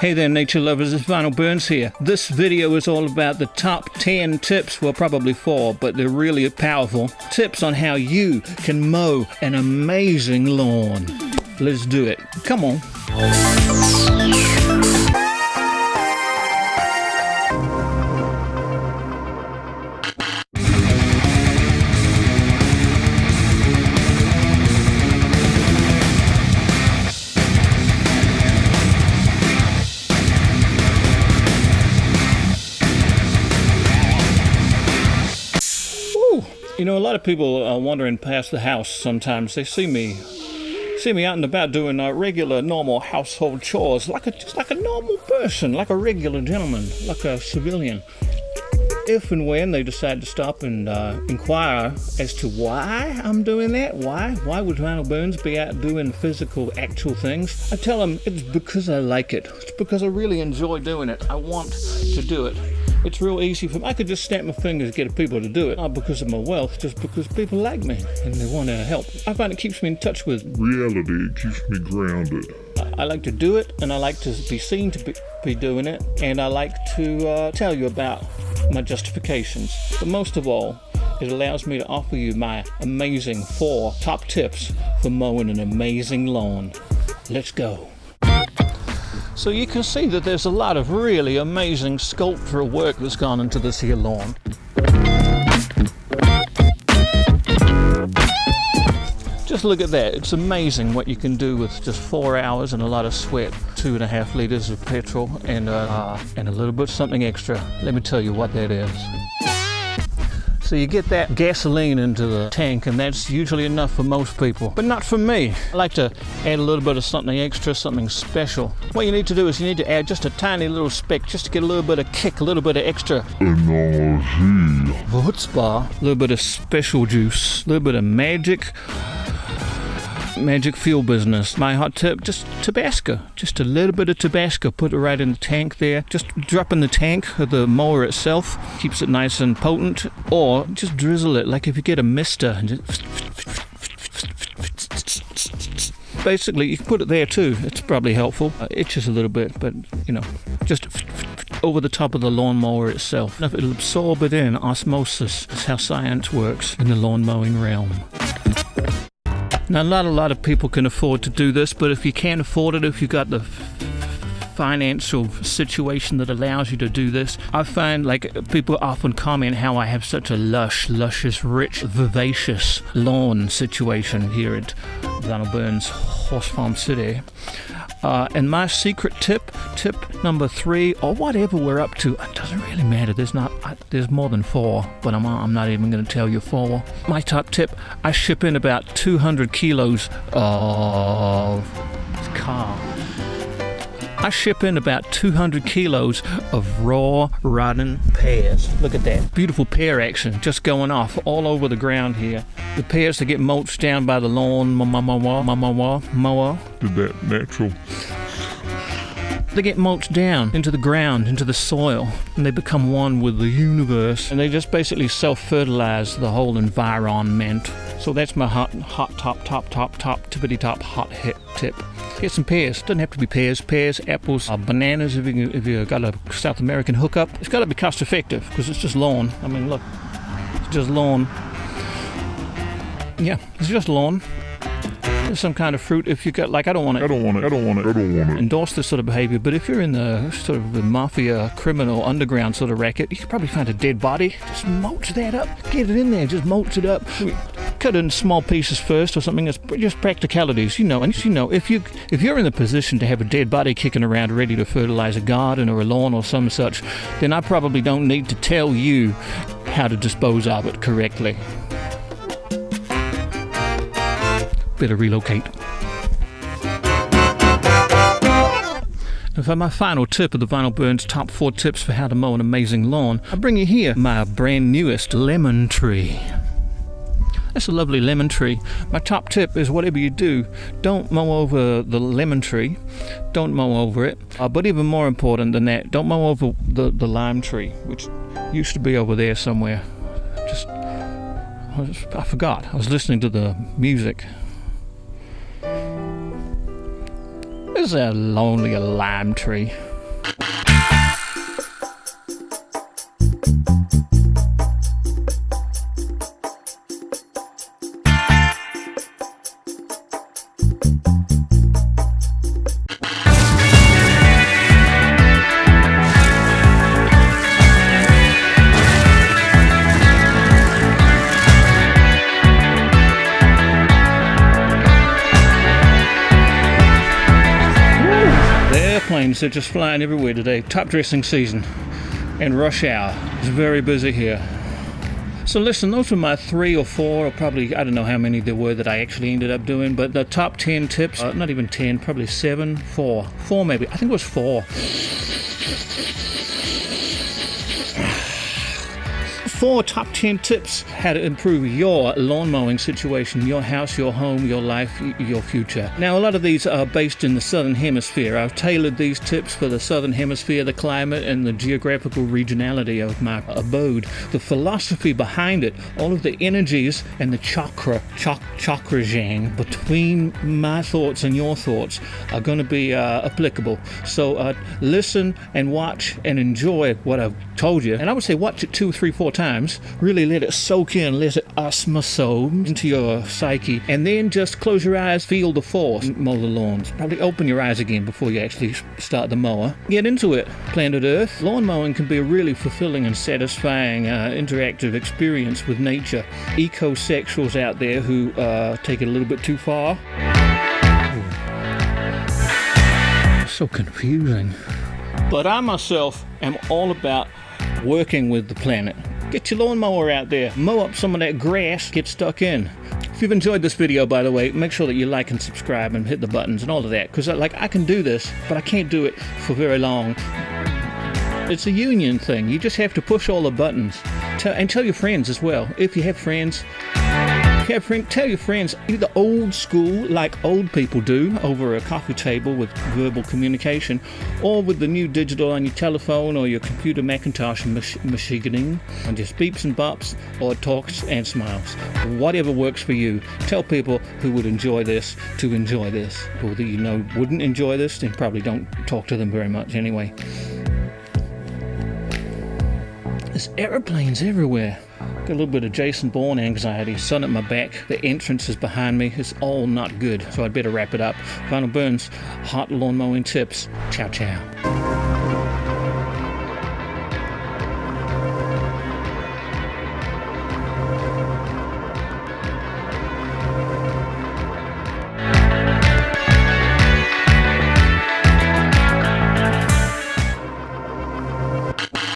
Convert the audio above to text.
Hey there, nature lovers, it's Vinyl Burns here. This video is all about the top 10 tips, well probably 4, but they're really powerful tips on how you can mow an amazing lawn. Let's do it. Come on. You know, a lot of people are wandering past the house sometimes. They see me out and about doing regular, normal household chores, just like a normal person, like a regular gentleman, like a civilian. If and when they decide to stop and inquire as to why I'm doing that, why would Vinyl Burns be out doing physical, actual things, I tell them it's because I like it. It's because I really enjoy doing it. I want to do it. It's real easy for me. I could just snap my fingers and get people to do it. Not because of my wealth, just because people like me and they want to help. I find it keeps me in touch with reality. It keeps me grounded. I like to do it, and I like to be seen to be doing it, and I like to tell you about my justifications. But most of all, it allows me to offer you my amazing 4 top tips for mowing an amazing lawn. Let's go. So you can see that there's a lot of really amazing sculptural work that's gone into this here lawn. Just look at that. It's amazing what you can do with just 4 hours and a lot of sweat. 2.5 liters of petrol and a little bit something extra. Let me tell you what that is. So you get that gasoline into the tank, and that's usually enough for most people, but not for me. I like to add a little bit of something extra, something special. What you need to do is you need to add just a tiny little speck, just to get a little bit of kick, a little bit of extra chutzpah, a little bit of special juice, a little bit of magic fuel business. My hot tip, just Tabasco, just a little bit of Tabasco. Put it right in the tank there. Just drop in the tank of the mower itself. Keeps it nice and potent. Or just drizzle it, like if you get a mister. And just basically, you can put it there too. It's probably helpful. Itches a little bit, but you know, just over the top of the lawnmower itself. It'll absorb it in osmosis. That's how science works in the lawn mowing realm. Now, not a lot of people can afford to do this, but if you can't afford it, if you've got the financial situation that allows you to do this, I find like people often comment how I have such a luscious, rich, vivacious lawn situation here at Vinyl Burns Horse Farm City. And my secret tip number 3, or whatever we're up to, it doesn't really matter. There's more than 4, but I'm not even going to tell you 4. My top tip: I ship in about 200 kilos of I ship in about 200 kilos of raw, rotten pears. Look at that. Beautiful pear action just going off all over the ground here. The pears that get mulched down by the lawn mower. Did that natural. They get mulched down into the ground, into the soil, and they become one with the universe. And they just basically self-fertilize the whole environment. So that's my hot tippity-top hot hit tip. Get some pears. Doesn't have to be pears, apples, bananas if you got a South American hookup. It's got to be cost effective because it's just lawn. I mean, look, it's just lawn. Yeah, it's just lawn. There's some kind of fruit. If you got, like, I don't want to endorse this sort of behavior, but if you're in the sort of the mafia, criminal, underground sort of racket, you could probably find a dead body. Just mulch that up. Get it in there. Just mulch it up. Cut it in small pieces first or something. It's just practicalities, you know. And you know, if you're in the position to have a dead body kicking around ready to fertilize a garden or a lawn or some such, then I probably don't need to tell you how to dispose of it correctly. Better relocate. And for my final tip of the Vinyl Burns top 4 tips for how to mow an amazing lawn, I bring you here my brand newest lemon tree. That's a lovely lemon tree. My top tip is whatever you do, don't mow over the lemon tree. Don't mow over it. But even more important than that, don't mow over the lime tree, which used to be over there somewhere. I forgot. I was listening to the music. There's a lonely lime tree. airplanes, they're just flying everywhere today. Top dressing season and rush hour. It's very busy here. So listen, those were my 3 or 4, or probably, I don't know how many there were that I actually ended up doing, but the top 10 tips, not even 10, probably 7, 4 maybe. I think it was 4. 4 top 10 tips how to improve your lawn mowing situation, your house, your home, your life, your future. Now, a lot of these are based in the Southern Hemisphere. I've tailored these tips for the Southern Hemisphere, the climate, and the geographical regionality of my abode. The philosophy behind it, all of the energies and the chakra jang between my thoughts and your thoughts are going to be applicable. So listen and watch and enjoy what I've told you. And I would say watch it 2, 3, 4 times. Really let it soak in, let it osmosome into your psyche, and then just close your eyes, feel the force, mow the lawns. Probably open your eyes again before you actually start the mower. Get into it. Planet Earth. Lawn mowing can be a really fulfilling and satisfying interactive experience with nature. Ecosexuals out there who take it a little bit too far. So confusing. But I myself am all about working with the planet. Get your lawnmower out there, mow up some of that grass, get stuck in. If you've enjoyed this video, by the way, make sure that you like and subscribe and hit the buttons and all of that, because I can do this, but I can't do it for very long. It's a union thing. You just have to push all the buttons. And tell your friends as well. If you have friends, tell your friends either old school, like old people do, over a coffee table with verbal communication, or with the new digital on your telephone or your computer Macintosh machining, and just beeps and bops, or talks and smiles. Whatever works for you. Tell people who would enjoy this to enjoy this. People that you know wouldn't enjoy this, then probably don't talk to them very much anyway. There's airplanes everywhere. Got a little bit of Jason Bourne anxiety. Sun at my back. The entrance is behind me. It's all not good. So I'd better wrap it up. Final Burns, hot lawn mowing tips. Ciao, ciao.